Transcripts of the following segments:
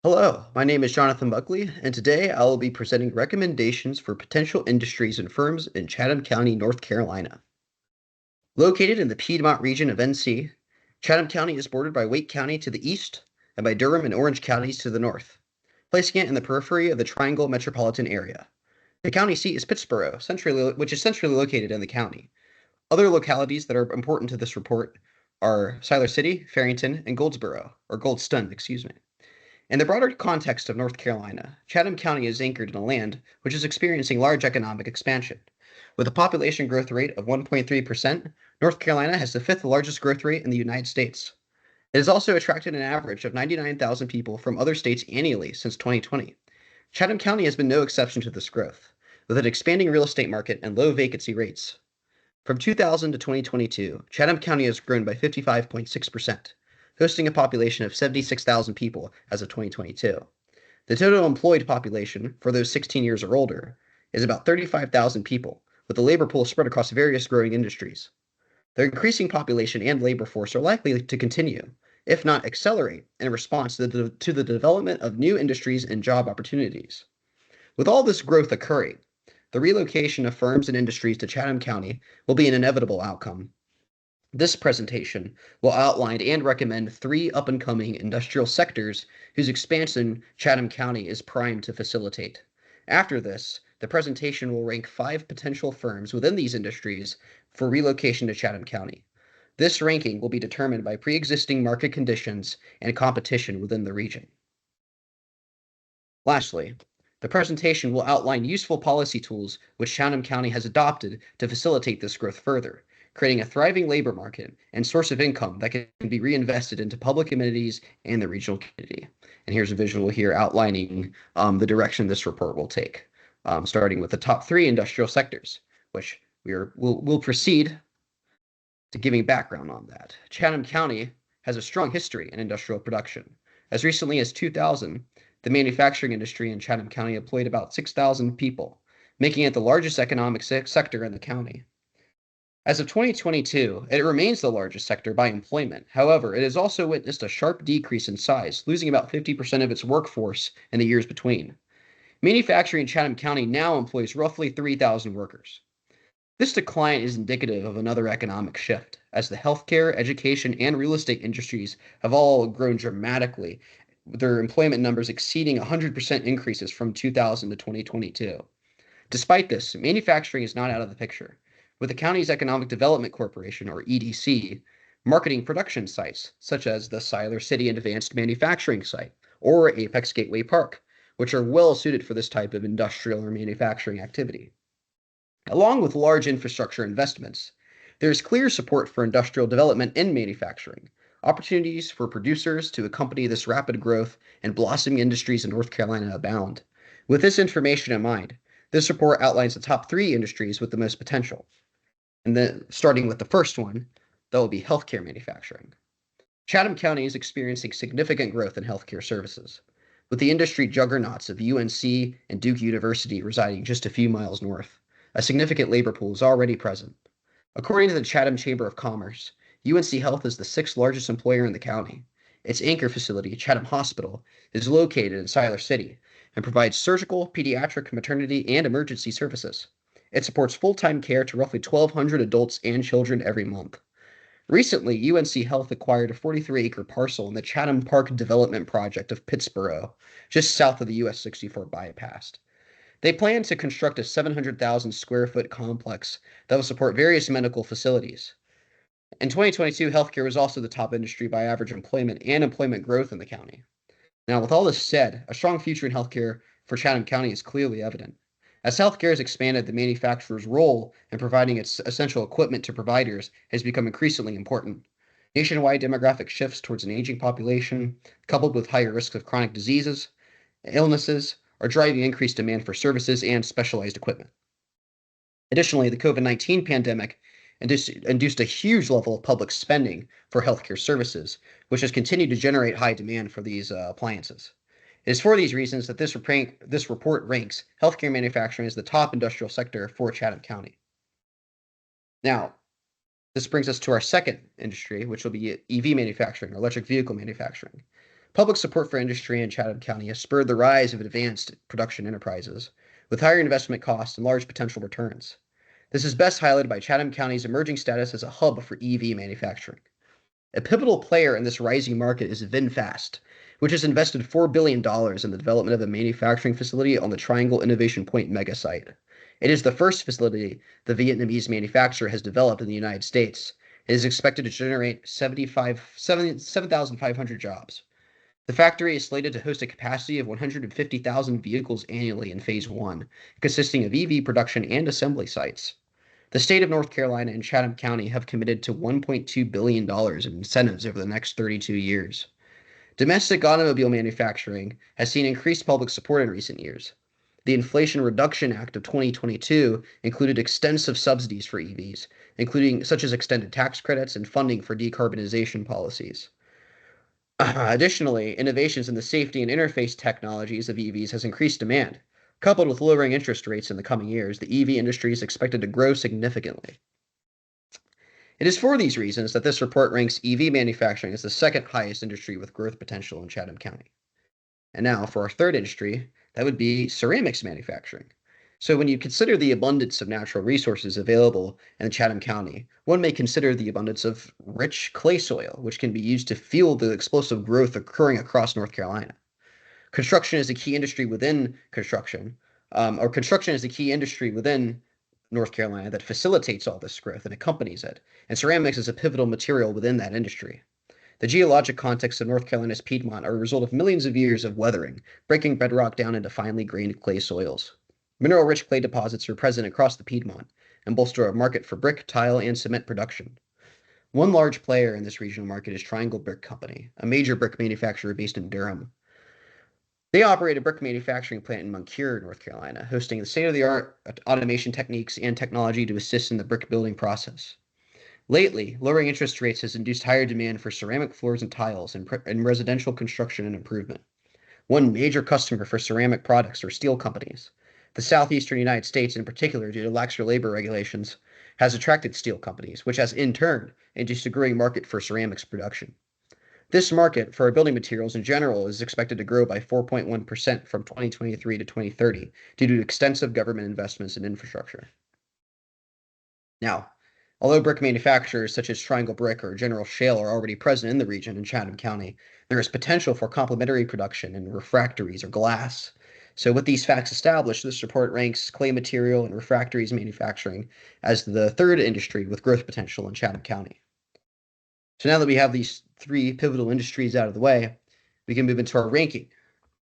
Hello, my name is Jonathan Buckley, and today I will be presenting recommendations for potential industries and firms in Chatham County, North Carolina. Located in the Piedmont region of NC, Chatham County is bordered by Wake County to the east and by Durham and Orange counties to the north, placing it in the periphery of the Triangle metropolitan area. The county seat is Pittsboro, which is centrally located in the county. Other localities that are important to this report are Siler City, Farrington, and Goldsboro, or Goldston, excuse me. In the broader context of North Carolina, Chatham County is anchored in a land which is experiencing large economic expansion. With a population growth rate of 1.3%, North Carolina has the fifth largest growth rate in the United States. It has also attracted an average of 99,000 people from other states annually since 2020. Chatham County has been no exception to this growth, with an expanding real estate market and low vacancy rates. From 2000 to 2022, Chatham County has grown by 55.6%, hosting a population of 76,000 people as of 2022. The total employed population for those 16 years or older is about 35,000 people, with the labor pool spread across various growing industries. The increasing population and labor force are likely to continue, if not accelerate, in response to the development of new industries and job opportunities. With all this growth occurring, the relocation of firms and industries to Chatham County will be an inevitable outcome. This presentation will outline and recommend three up-and-coming industrial sectors whose expansion Chatham County is primed to facilitate. After this, the presentation will rank 5 potential firms within these industries for relocation to Chatham County. This ranking will be determined by pre-existing market conditions and competition within the region. Lastly, the presentation will outline useful policy tools which Chatham County has adopted to facilitate this growth further, creating a thriving labor market and source of income that can be reinvested into public amenities and the regional community. And here's a visual here outlining the direction this report will take, starting with the top 3 industrial sectors, which we'll proceed to giving background on that. Chatham County has a strong history in industrial production. As recently as 2000, the manufacturing industry in Chatham County employed about 6,000 people, making it the largest economic sector in the county. As of 2022, it remains the largest sector by employment. However, it has also witnessed a sharp decrease in size, losing about 50% of its workforce in the years between. Manufacturing in Chatham County now employs roughly 3,000 workers. This decline is indicative of another economic shift, as the healthcare, education, and real estate industries have all grown dramatically, with their employment numbers exceeding 100% increases from 2000 to 2022. Despite this, manufacturing is not out of the picture, with the county's Economic Development Corporation, or EDC, marketing production sites such as the Siler City Advanced Manufacturing Site or Apex Gateway Park, which are well suited for this type of industrial or manufacturing activity. Along with large infrastructure investments, there is clear support for industrial development and manufacturing, opportunities for producers to accompany this rapid growth and blossoming industries in North Carolina abound. With this information in mind, this report outlines the top 3 industries with the most potential. And then starting with the first one, that will be healthcare manufacturing. Chatham County is experiencing significant growth in healthcare services, with the industry juggernauts of UNC and Duke University residing just a few miles north. A significant labor pool is already present. According to the Chatham Chamber of Commerce, UNC Health is the 6th largest employer in the county. Its anchor facility, Chatham Hospital, is located in Siler City and provides surgical, pediatric, maternity, and emergency services. It supports full-time care to roughly 1,200 adults and children every month. Recently, UNC Health acquired a 43-acre parcel in the Chatham Park Development Project of Pittsboro, just south of the US 64 bypass. They plan to construct a 700,000 square foot complex that will support various medical facilities. In 2022, healthcare was also the top industry by average employment and employment growth in the county. Now, with all this said, a strong future in healthcare for Chatham County is clearly evident. As healthcare has expanded, the manufacturer's role in providing its essential equipment to providers has become increasingly important. Nationwide demographic shifts towards an aging population, coupled with higher risks of chronic diseases, illnesses, are driving increased demand for services and specialized equipment. Additionally, the COVID-19 pandemic induced a huge level of public spending for healthcare services, which has continued to generate high demand for these appliances. It is for these reasons that this report ranks healthcare manufacturing as the top industrial sector for Chatham County. Now, this brings us to our second industry, which will be EV manufacturing, or electric vehicle manufacturing. Public support for industry in Chatham County has spurred the rise of advanced production enterprises, with higher investment costs and large potential returns. This is best highlighted by Chatham County's emerging status as a hub for EV manufacturing. A pivotal player in this rising market is VinFast, which has invested $4 billion in the development of a manufacturing facility on the Triangle Innovation Point mega site. It is the first facility the Vietnamese manufacturer has developed in the United States. It is expected to generate 7,500 jobs. The factory is slated to host a capacity of 150,000 vehicles annually in Phase 1, consisting of EV production and assembly sites. The state of North Carolina and Chatham County have committed to $1.2 billion in incentives over the next 32 years. Domestic automobile manufacturing has seen increased public support in recent years. The Inflation Reduction Act of 2022 included extensive subsidies for EVs, including such as extended tax credits and funding for decarbonization policies. Additionally, innovations in the safety and interface technologies of EVs has increased demand. Coupled with lowering interest rates in the coming years, the EV industry is expected to grow significantly. It is for these reasons that this report ranks EV manufacturing as the second highest industry with growth potential in Chatham County. And now for our third industry, that would be ceramics manufacturing. So when you consider the abundance of natural resources available in Chatham County, one may consider the abundance of rich clay soil, which can be used to fuel the explosive growth occurring across North Carolina. Construction is a key industry within construction is a key industry within North Carolina that facilitates all this growth and accompanies it, and ceramics is a pivotal material within that industry. The geologic context of North Carolina's Piedmont are a result of millions of years of weathering, breaking bedrock down into finely grained clay soils. Mineral-rich clay deposits are present across the Piedmont and bolster a market for brick, tile, and cement production. One large player in this regional market is Triangle Brick Company, a major brick manufacturer based in Durham. They operate a brick manufacturing plant in Moncure, North Carolina, hosting the state-of-the-art automation techniques and technology to assist in the brick building process. Lately, lowering interest rates has induced higher demand for ceramic floors and tiles in residential construction and improvement. One major customer for ceramic products are steel companies. The southeastern United States, in particular, due to laxer labor regulations, has attracted steel companies, which has in turn induced a growing market for ceramics production. This market for building materials in general is expected to grow by 4.1% from 2023 to 2030 due to extensive government investments in infrastructure. Now, although brick manufacturers such as Triangle Brick or General Shale are already present in the region in Chatham County, there is potential for complementary production in refractories or glass. So with these facts established, this report ranks clay material and refractories manufacturing as the third industry with growth potential in Chatham County. So now that we have these three pivotal industries out of the way, we can move into our ranking.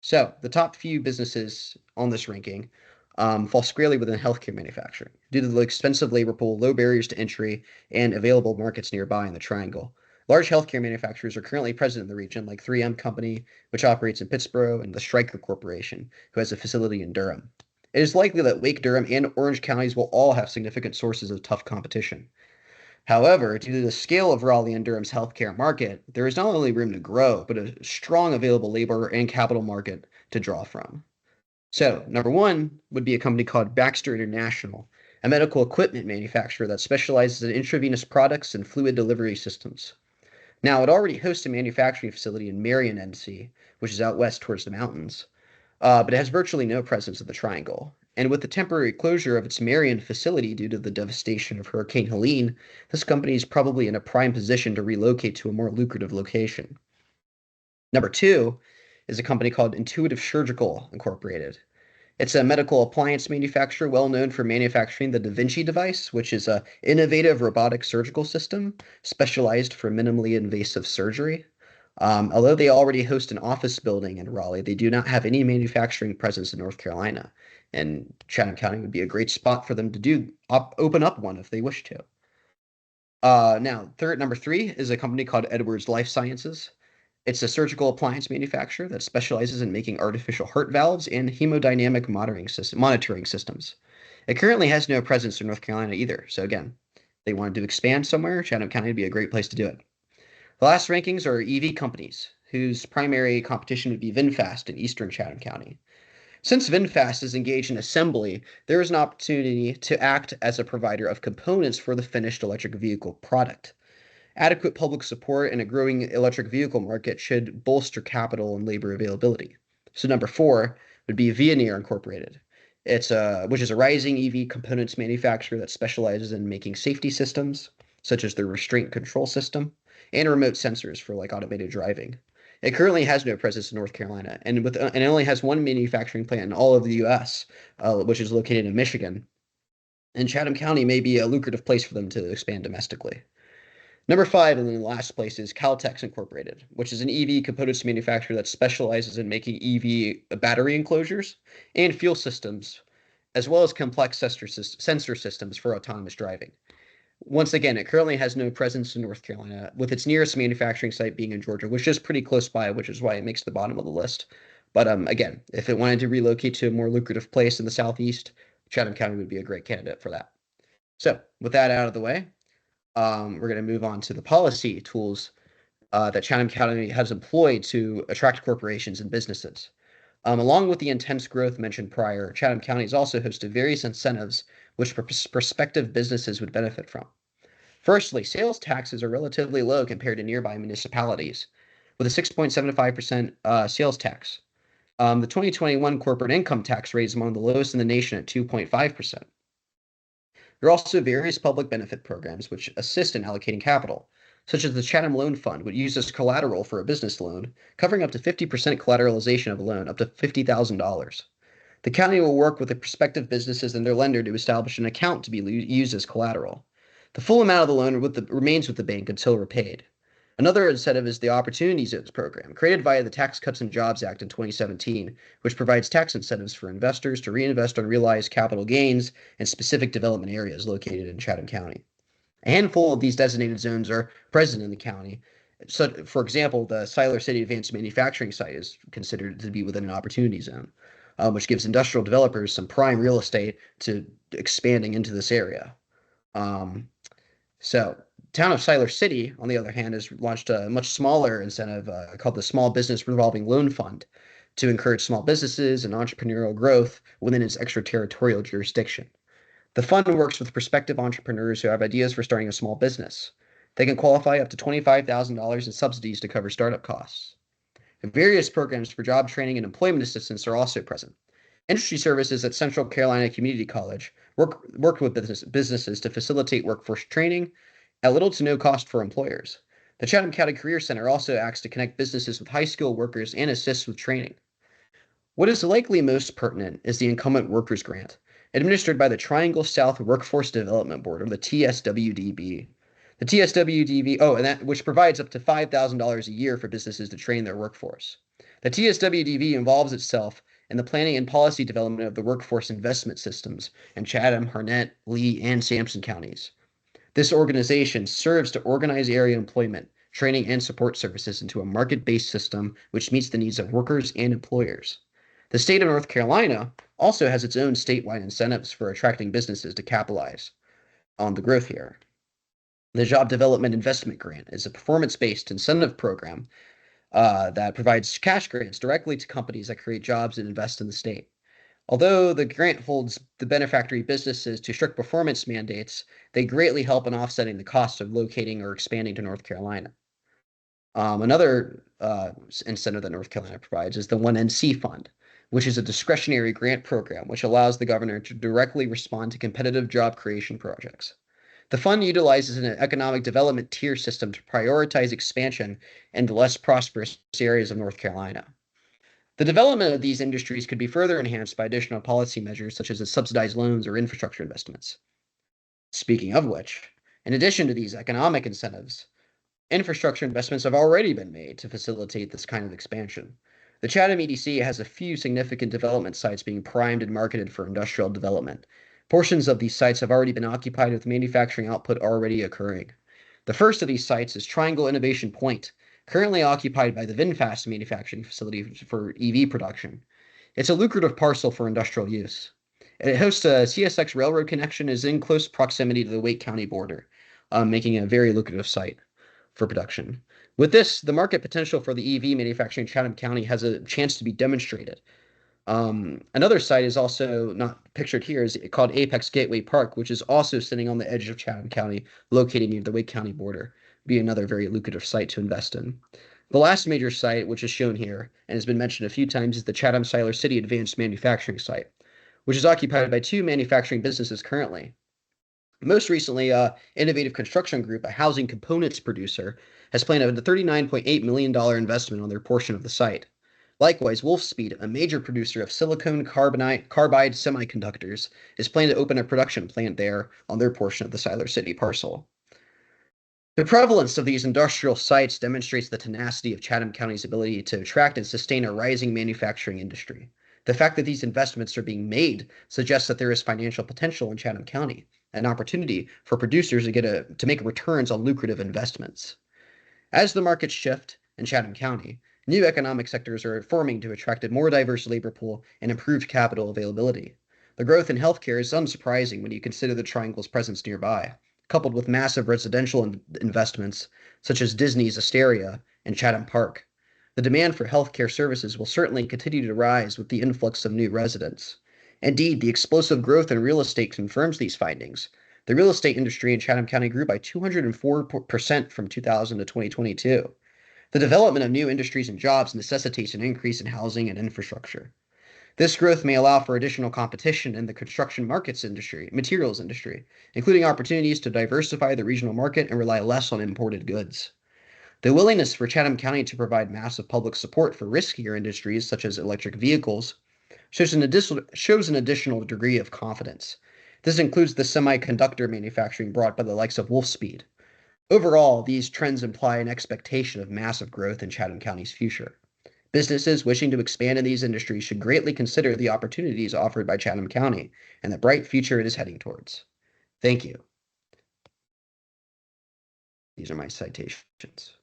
So the top few businesses on this ranking fall squarely within healthcare manufacturing due to the expensive labor pool, low barriers to entry, and available markets nearby in the Triangle. Large healthcare manufacturers are currently present in the region, like 3M Company, which operates in Pittsburgh, and the Stryker Corporation, who has a facility in Durham. It is likely that Wake, Durham, and Orange counties will all have significant sources of tough competition. However, due to the scale of Raleigh and Durham's healthcare market, there is not only room to grow, but a strong available labor and capital market to draw from. So, number one would be a company called Baxter International, a medical equipment manufacturer that specializes in intravenous products and fluid delivery systems. Now, it already hosts a manufacturing facility in Marion, NC, which is out west towards the mountains, but it has virtually no presence in the Triangle. And with the temporary closure of its Marion facility due to the devastation of Hurricane Helene, this company is probably in a prime position to relocate to a more lucrative location. Number two is a company called Intuitive Surgical Incorporated. It's a medical appliance manufacturer well known for manufacturing the Da Vinci device, which is an innovative robotic surgical system specialized for minimally invasive surgery. Although they already host an office building in Raleigh, they do not have any manufacturing presence in North Carolina, and Chatham County would be a great spot for them to open up one if they wish to. Now, number three is a company called Edwards Life Sciences. It's a surgical appliance manufacturer that specializes in making artificial heart valves and hemodynamic monitoring systems. It currently has no presence in North Carolina either, so again, if they wanted to expand somewhere, Chatham County would be a great place to do it. The last rankings are EV companies, whose primary competition would be VinFast in eastern Chatham County. Since VinFast is engaged in assembly, there is an opportunity to act as a provider of components for the finished electric vehicle product. Adequate public support and a growing electric vehicle market should bolster capital and labor availability. So number four would be Veoneer Incorporated. Which is a rising EV components manufacturer that specializes in making safety systems, such as the restraint control system and remote sensors for like automated driving. It currently has no presence in North Carolina, and it only has one manufacturing plant in all of the U.S., which is located in Michigan. And Chatham County may be a lucrative place for them to expand domestically. Number five, and then the last place is Caltex Incorporated, which is an EV components manufacturer that specializes in making EV battery enclosures and fuel systems, as well as complex sensor systems for autonomous driving. Once again, it currently has no presence in North Carolina, with its nearest manufacturing site being in Georgia, which is pretty close by, which is why it makes the bottom of the list. But again, if it wanted to relocate to a more lucrative place in the Southeast, Chatham County would be a great candidate for that. So, with that out of the way, we're going to move on to the policy tools that Chatham County has employed to attract corporations and businesses. Along with the intense growth mentioned prior, Chatham County has also hosted various incentives which prospective businesses would benefit from. Firstly, sales taxes are relatively low compared to nearby municipalities, with a 6.75% sales tax. The 2021 corporate income tax rate is among the lowest in the nation at 2.5%. There are also various public benefit programs which assist in allocating capital, such as the Chatham Loan Fund, which uses collateral for a business loan, covering up to 50% collateralization of a loan, up to $50,000. The county will work with the prospective businesses and their lender to establish an account to be used as collateral. The full amount of the loan remains with the bank until repaid. Another incentive is the Opportunity Zones program, created via the Tax Cuts and Jobs Act in 2017, which provides tax incentives for investors to reinvest unrealized capital gains in specific development areas located in Chatham County. A handful of these designated zones are present in the county. So, for example, the Siler City Advanced Manufacturing site is considered to be within an opportunity zone, which gives industrial developers some prime real estate to expanding into this area. So, town of Siler City, on the other hand, has launched a much smaller incentive called the Small Business Revolving Loan Fund to encourage small businesses and entrepreneurial growth within its extraterritorial jurisdiction. The fund works with prospective entrepreneurs who have ideas for starting a small business. They can qualify up to $25,000 in subsidies to cover startup costs. Various programs for job training and employment assistance are also present. Industry services at Central Carolina Community College worked with businesses to facilitate workforce training at little to no cost for employers. The Chatham County Career Center also acts to connect businesses with high-skilled workers and assists with training. What is likely most pertinent is the Incumbent Workers Grant, administered by the Triangle South Workforce Development Board, or the TSWDB. The TSWDB, which provides up to $5,000 a year for businesses to train their workforce. The TSWDB involves itself in the planning and policy development of the workforce investment systems in Chatham, Harnett, Lee, and Sampson counties. This organization serves to organize area employment, training, and support services into a market-based system which meets the needs of workers and employers. The state of North Carolina also has its own statewide incentives for attracting businesses to capitalize on the growth here. The Job Development Investment Grant is a performance-based incentive program that provides cash grants directly to companies that create jobs and invest in the state. Although the grant holds the benefactory businesses to strict performance mandates, they greatly help in offsetting the cost of locating or expanding to North Carolina. Another incentive that North Carolina provides is the 1NC Fund, which is a discretionary grant program which allows the governor to directly respond to competitive job creation projects. The fund utilizes an economic development tier system to prioritize expansion in the less prosperous areas of North Carolina. The development of these industries could be further enhanced by additional policy measures such as subsidized loans or infrastructure investments. Speaking of which, in addition to these economic incentives, infrastructure investments have already been made to facilitate this kind of expansion. The Chatham EDC has a few significant development sites being primed and marketed for industrial development. Portions of these sites have already been occupied with manufacturing output already occurring. The first of these sites is Triangle Innovation Point, currently occupied by the VinFast manufacturing facility for EV production. It's a lucrative parcel for industrial use. It hosts a CSX railroad connection and is in close proximity to the Wake County border, making it a very lucrative site for production. With this, the market potential for the EV manufacturing in Chatham County has a chance to be demonstrated. Another site is also not pictured here, is called Apex Gateway Park, which is also sitting on the edge of Chatham County, located near the Wake County border. be another very lucrative site to invest in. The last major site, which is shown here and has been mentioned a few times, is the Chatham Siler City Advanced Manufacturing Site, which is occupied by two manufacturing businesses currently. Most recently, Innovative Construction Group, a housing components producer, has planned a $39.8 million investment on their portion of the site. Likewise, Wolfspeed, a major producer of silicon carbide semiconductors, is planning to open a production plant there on their portion of the Siler City parcel. The prevalence of these industrial sites demonstrates the tenacity of Chatham County's ability to attract and sustain a rising manufacturing industry. The fact that these investments are being made suggests that there is financial potential in Chatham County, an opportunity for producers to make returns on lucrative investments. As the markets shift in Chatham County, new economic sectors are forming to attract a more diverse labor pool and improved capital availability. The growth in healthcare is unsurprising when you consider the triangle's presence nearby, coupled with massive residential investments such as Disney's Asteria and Chatham Park. The demand for healthcare services will certainly continue to rise with the influx of new residents. Indeed, the explosive growth in real estate confirms these findings. The real estate industry in Chatham County grew by 204% from 2000 to 2022. The development of new industries and jobs necessitates an increase in housing and infrastructure. This growth may allow for additional competition in the construction materials industry, including opportunities to diversify the regional market and rely less on imported goods. The willingness for Chatham County to provide massive public support for riskier industries such as electric vehicles shows an additional degree of confidence. This includes the semiconductor manufacturing brought by the likes of Wolfspeed. Overall, these trends imply an expectation of massive growth in Chatham County's future. Businesses wishing to expand in these industries should greatly consider the opportunities offered by Chatham County and the bright future it is heading towards. Thank you. These are my citations.